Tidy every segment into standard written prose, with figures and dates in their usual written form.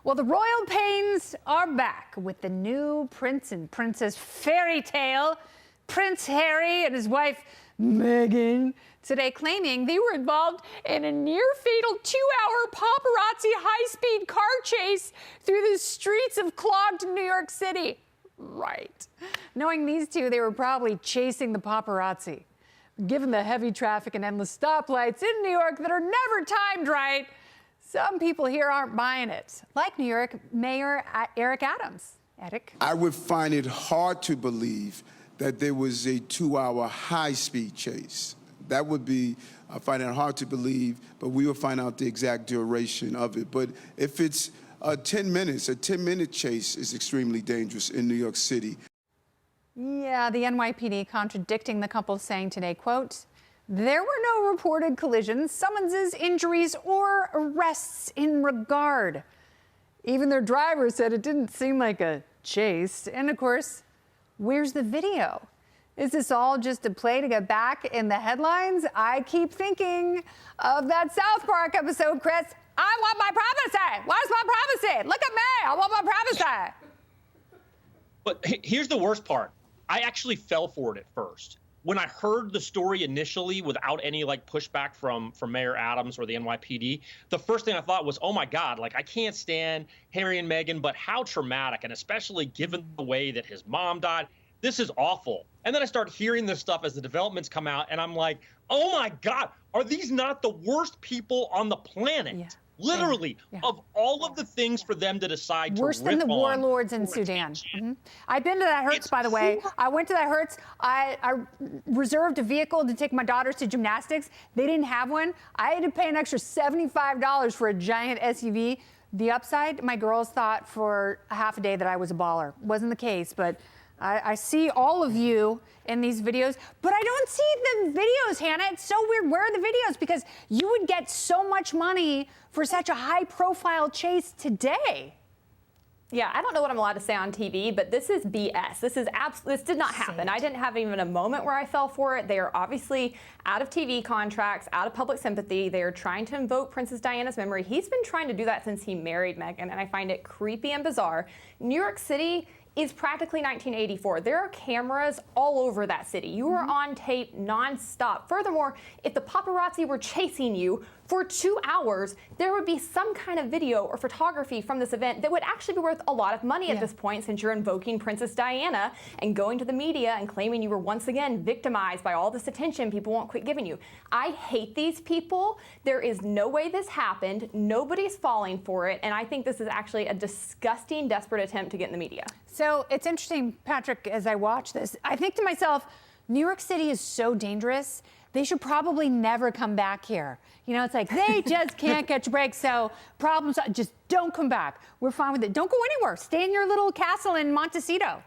Well, the royal pains are back with the new Prince and Princess fairy tale. Prince Harry and his wife Meghan today claiming they were involved in a near-fatal 2-hour paparazzi high-speed car chase through the streets of clogged New York City. Right. Knowing these two, they were probably chasing the paparazzi. Given the heavy traffic and endless stoplights in New York that are never timed right, some people here aren't buying it, like New York Mayor Eric Adams. Eric? I would find it hard to believe that there was a 2-hour high-speed chase. That would be, I find it hard to believe, but we will find out the exact duration of it. But if it's 10 minutes, a 10-minute chase is extremely dangerous in New York City. Yeah, the NYPD contradicting the couple, saying today, quote, "There were no reported collisions, summonses, injuries, or arrests in regard." Even their driver said it didn't seem like a chase. And of course, where's the video? Is this all just a play to get back in the headlines? I keep thinking of that South Park episode, Chris. I want my privacy. Where's my privacy? Look at me. I want my privacy. But here's the worst part. I actually fell for it at first. When I heard the story initially without any pushback from Mayor Adams or the NYPD, the first thing I thought was, oh my God, I can't stand Harry and Meghan, but how traumatic, and especially given the way that his mom died, this is awful. And then I start hearing this stuff as the developments come out, and I'm like, oh my God, are these not the worst people on the planet? Yeah. Literally, of all of the things for them to decide to worse than the warlords in Sudan. I've been to that Hertz, by the way. I went to that Hertz. I reserved a vehicle to take my daughters to gymnastics. They didn't have one. I had to pay an extra $75 for a giant SUV. The upside, my girls thought for a half a day that I was a baller. Wasn't the case, but I see all of you in these videos, but I don't see the videos, Hannah. It's so weird. Where are the videos? Because you would get so much money for such a high-profile chase today. Yeah, I don't know what I'm allowed to say on TV, but this is BS. This did not happen. I didn't have even a moment where I fell for it. They are obviously out of TV contracts, out of public sympathy. They are trying to invoke Princess Diana's memory. He's been trying to do that since he married Meghan, and I find it creepy and bizarre. New York City is practically 1984. There are cameras all over that city. You are on tape nonstop. Furthermore, if the paparazzi were chasing you for 2 hours, there would be some kind of video or photography from this event that would actually be worth a lot of money at this point, since you're invoking Princess Diana and going to the media and claiming you were once again victimized by all this attention people won't quit giving you. I hate these people. There is no way this happened. Nobody's falling for it. And I think this is actually a disgusting, desperate attempt to get in the media. So it's interesting, Patrick, as I watch this, I think to myself, New York City is so dangerous. They should probably never come back here. You know, it's like they just can't catch a break. So problems, just don't come back. We're fine with it. Don't go anywhere. Stay in your little castle in Montecito.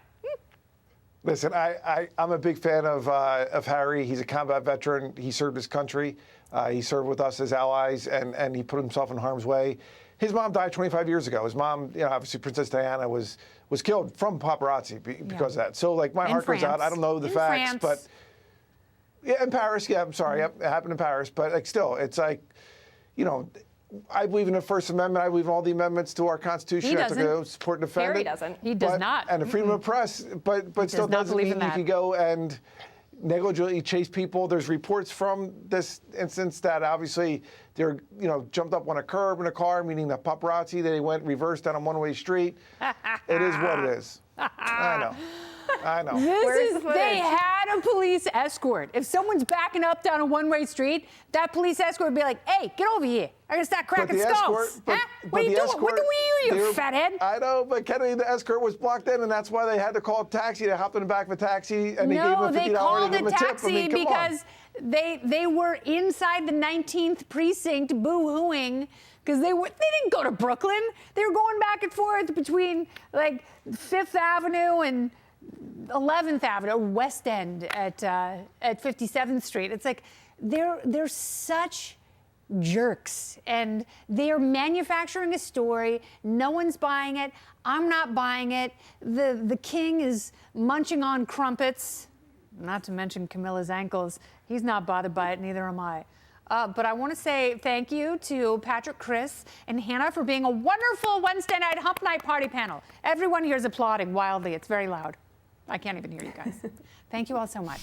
Listen, I'm a big fan of Harry. He's a combat veteran. He served his country. He served with us as allies, and he put himself in harm's way. His mom died 25 years ago. His mom, obviously Princess Diana was killed from paparazzi because of that. So, my heart goes out. I don't know the facts, but yeah, in Paris. Yeah, I'm sorry. It happened in Paris. But still, it's I believe in the First Amendment. I believe in all the amendments to our Constitution. He doesn't. I have to go support and defend Harry it. doesn't. He does not. And the freedom of press, but still doesn't mean you can go and negligently chase people. There's reports from this instance that obviously they're, jumped up on a curb in a car, meaning the paparazzi. They went reverse down a one-way street. It is what it is. I know. They had a police escort. If someone's backing up down a one-way street, that police escort would be like, hey, get over here. I'm going to start cracking skulls. What are you doing? What are you, fathead? I know, but Kennedy, the escort was blocked in, and that's why they had to call a taxi. They hopped in the back of a taxi, and they gave him $50 they called to give him a a tip. taxi because they were inside the 19th precinct boo-hooing because they didn't go to Brooklyn. They were going back and forth between 5th Avenue and 11th Avenue, West End at 57th Street. It's like they're such jerks, and they're manufacturing a story. No one's buying it. I'm not buying it. The king is munching on crumpets, not to mention Camilla's ankles. He's not bothered by it, neither am I. But I want to say thank you to Patrick, Chris, and Hannah for being a wonderful Wednesday night hump night party panel. Everyone here is applauding wildly. It's very loud. I can't even hear you guys. Thank you all so much.